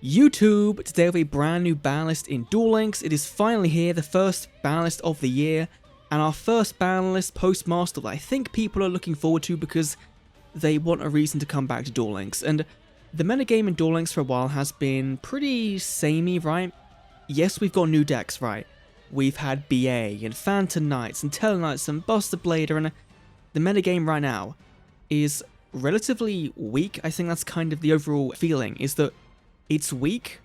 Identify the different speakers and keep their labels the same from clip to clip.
Speaker 1: YouTube, today we have a brand new ban list in Duel Links. It is finally here, the first ban list of the year, and our first ban list post-master that I think people are looking forward to because they want a reason to come back to Duel Links. And the metagame in Duel Links for a while has been pretty samey, right? Yes, we've got new decks, right? We've had BA and Phantom Knights and Teleknights and Buster Blader, and the metagame right now is relatively weak. I think that's kind of the overall feeling, is that it's weak,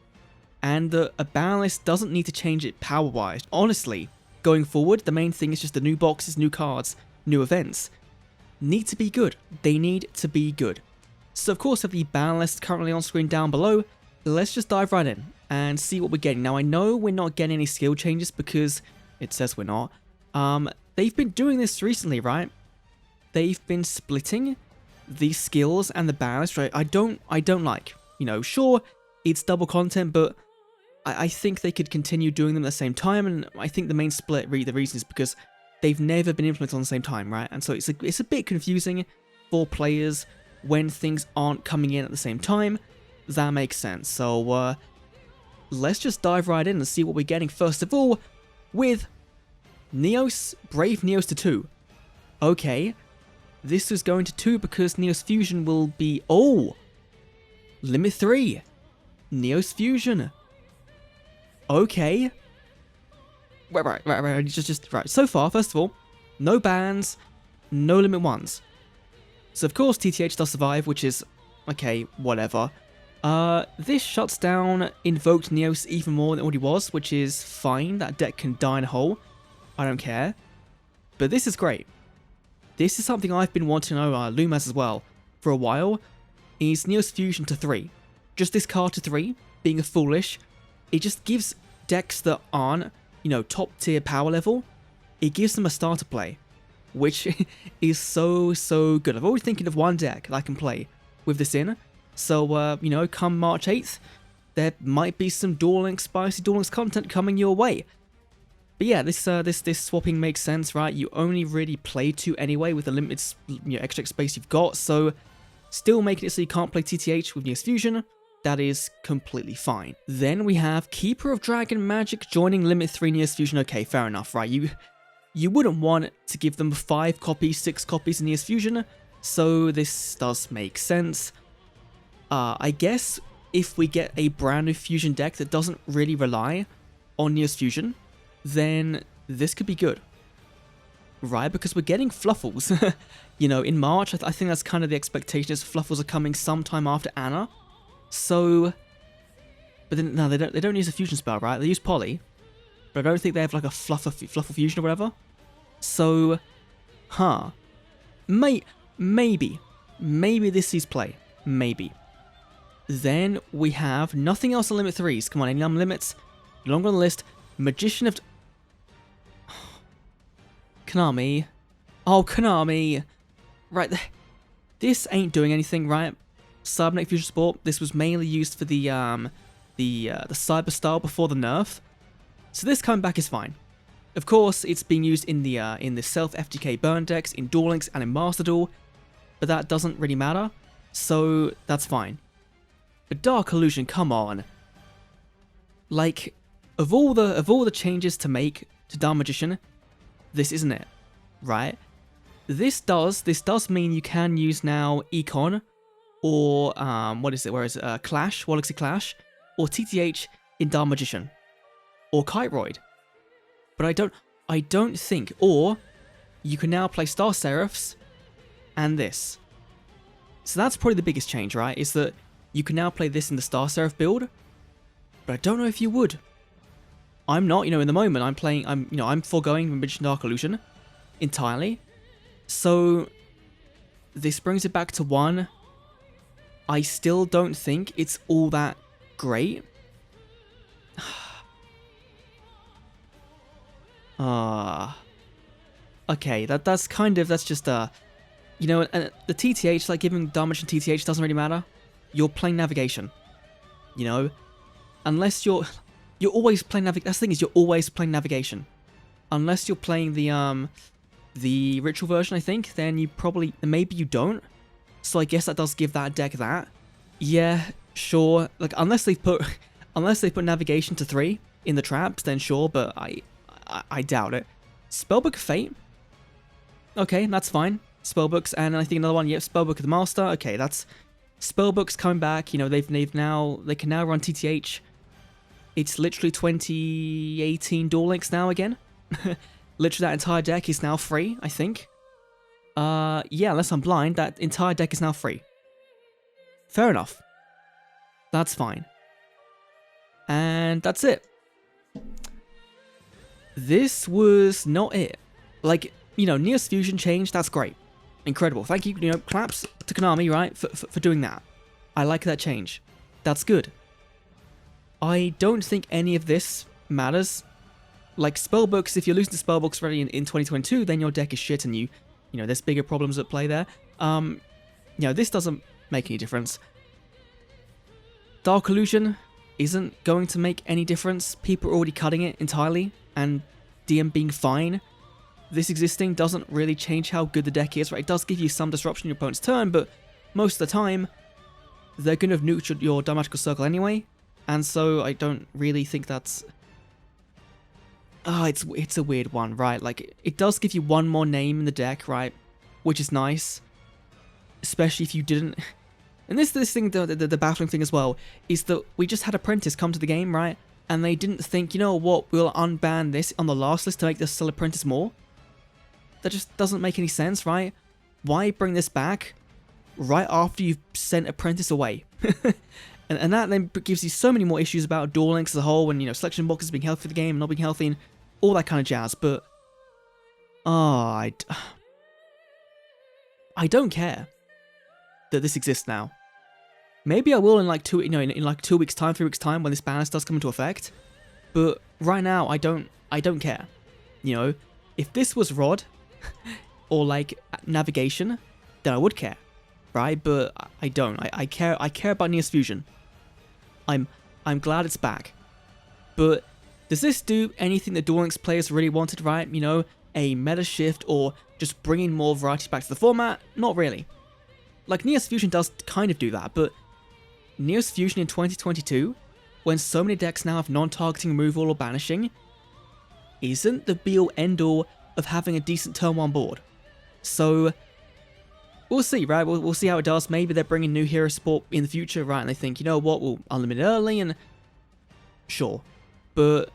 Speaker 1: and a ban list doesn't need to change it power-wise. Honestly, going forward, the main thing is just the new boxes, new cards, new events need to be good. They need to be good. So of course, I have the ban list currently on screen down below. Let's just dive right in and see what we're getting. Now, I know we're not getting any skill changes because it says we're not. They've been doing this recently, right? They've been splitting the skills and the ban list, right? I don't like. You know, sure, it's double content, but I think they could continue doing them at the same time, and I think the main split, really, the reason is because they've never been implemented on the same time, right? And so it's a bit confusing for players when things aren't coming in at the same time. That makes sense. So let's just dive right in and see what we're getting. First of all, with Neos, Brave Neos to 2. Okay, this is going to 2 because Neos Fusion will be... Oh! Limit 3. Neos Fusion. Okay. Right. Just right. So far, first of all, no bans, no limit 1s. So of course TTH does survive, which is okay, whatever. This shuts down Invoked Neos even more than it already was, which is fine. That deck can die in a hole. I don't care. But this is great. This is something I've been wanting to know, Lumas as well, for a while, is Neos Fusion to 3. Just this card to 3, being a foolish, it just gives decks that aren't, you know, top tier power level, it gives them a starter play, which is so good. I'm always thinking of one deck that I can play with this in, so, you know, come March 8th, there might be some Duel Links, spicy Duel Links content coming your way. But yeah, this swapping makes sense, right? You only really play 2 anyway with the limited, you know, extra space you've got, so still making it so you can't play TTH with Neos Fusion. That is completely fine. Then we have Keeper of Dragon Magic joining Limit 3 Neos Fusion. Okay, fair enough, right? You wouldn't want to give them 5 copies, 6 copies in Neos Fusion, so this does make sense. I guess if we get a brand new Fusion deck that doesn't really rely on Neos Fusion, then this could be good, right? Because we're getting Fluffles. You know, in March, I think that's kind of the expectation, is Fluffles are coming sometime after Anna. So, but then, no, they don't use a fusion spell, right? They use Poly, but I don't think they have like a Fluffle fusion or whatever. So, maybe this sees play, maybe. Then we have nothing else on limit 3s. Come on, any limits? Longer on the list. Magician of... Konami. Oh, Konami. Right, this ain't doing anything, right? Cybernetic Fusion Sport, this was mainly used for the Cyber Style before the nerf. So this coming back is fine. Of course, it's being used in the Self FTK burn decks, in Duel Links and in Master Duel, but that doesn't really matter, so that's fine. But Dark Illusion, come on. Like, of all the changes to make to Dark Magician, this isn't it, right? This does mean you can use now Econ, or, what is it, where is it, Clash, Wallexy Clash, or TTH in Dark Magician, or Kiteroid. But I don't think, or you can now play Star Seraphs, and this. So that's probably the biggest change, right, is that you can now play this in the Star Seraph build, but I don't know if you would. I'm not, you know, in the moment, I'm foregoing Magician Dark Illusion entirely, so this brings it back to 1. I still don't think it's all that great. Okay, that's just you know, the TTH, like giving damage and TTH doesn't really matter. You're playing navigation, you know, unless you're always playing navigation. That's the thing, is you're always playing navigation, unless you're playing the ritual version. I think then maybe you don't. So I guess that does give that deck that. Yeah, sure, like unless they put navigation to 3 in the traps, then sure, but I doubt it. Spellbook of Fate. Okay, that's fine. Spellbooks, and I think another one, yep, Spellbook of the Master. Okay, that's Spellbooks coming back. You know, they can now run TTH. It's literally 2018 Duel Links now again. Literally that entire deck is now free, I think. Yeah, unless I'm blind, that entire deck is now free. Fair enough. That's fine. And that's it. This was not it. Like, you know, Neos Fusion change, that's great. Incredible. Thank you, you know, claps to Konami, right, for doing that. I like that change. That's good. I don't think any of this matters. Like, spellbooks, if you're losing to spellbooks already in 2022, then your deck is shit and you know, there's bigger problems at play there. You know, this doesn't make any difference. Dark Illusion isn't going to make any difference. People are already cutting it entirely, and DM being fine. This existing doesn't really change how good the deck is, right? It does give you some disruption in your opponent's turn, but most of the time, they're going to have nuked your Dynamical Circle anyway, and so I don't really think that's... it's a weird one, right? Like, it does give you one more name in the deck, right? Which is nice. Especially if you didn't... And this thing, the baffling thing as well, is that we just had Apprentice come to the game, right? And they didn't think, you know what, we'll unban this on the last list to make this still Apprentice more. That just doesn't make any sense, right? Why bring this back right after you've sent Apprentice away? and that then gives you so many more issues about Duel Links as a whole, and, you know, selection boxes being healthy for the game, not being healthy, and all that kind of jazz, but... I don't care that this exists now. Maybe I will in like in like 2 weeks time, 3 weeks time when this ban does come into effect. But right now I don't care. You know, if this was Rod or like navigation, then I would care. Right? But I don't. I care about Neos Fusion. I'm glad it's back. But does this do anything that Duel Links players really wanted, right? You know, a meta shift or just bringing more variety back to the format? Not really. Like, Neos Fusion does kind of do that, but Neos Fusion in 2022, when so many decks now have non-targeting removal or banishing, isn't the be-all end-all of having a decent turn 1 board. So, we'll see, right? We'll see how it does. Maybe they're bringing new hero support in the future, right? And they think, you know what, we'll unlimit early, and sure. But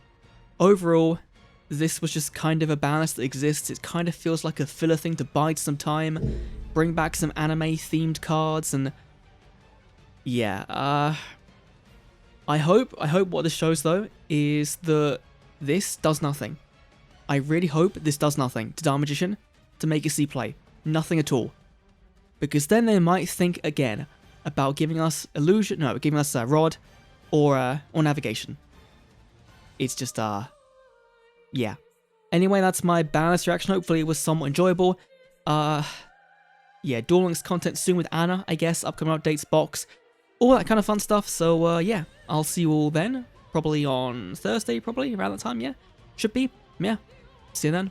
Speaker 1: overall, this was just kind of a balance that exists. It kind of feels like a filler thing to bide some time, bring back some anime-themed cards, and yeah, I hope what this shows, though, is that this does nothing. I really hope this does nothing to Dark Magician to make it see play. Nothing at all. Because then they might think again about giving us Illusion, no, giving us Rod or Navigation. It's just, yeah. Anyway, that's my balanced reaction. Hopefully it was somewhat enjoyable. Yeah, Duel Links content soon with Anna, I guess, upcoming updates, box, all that kind of fun stuff. So, yeah, I'll see you all then. Probably on Thursday, probably, around that time, yeah. Should be, yeah. See you then.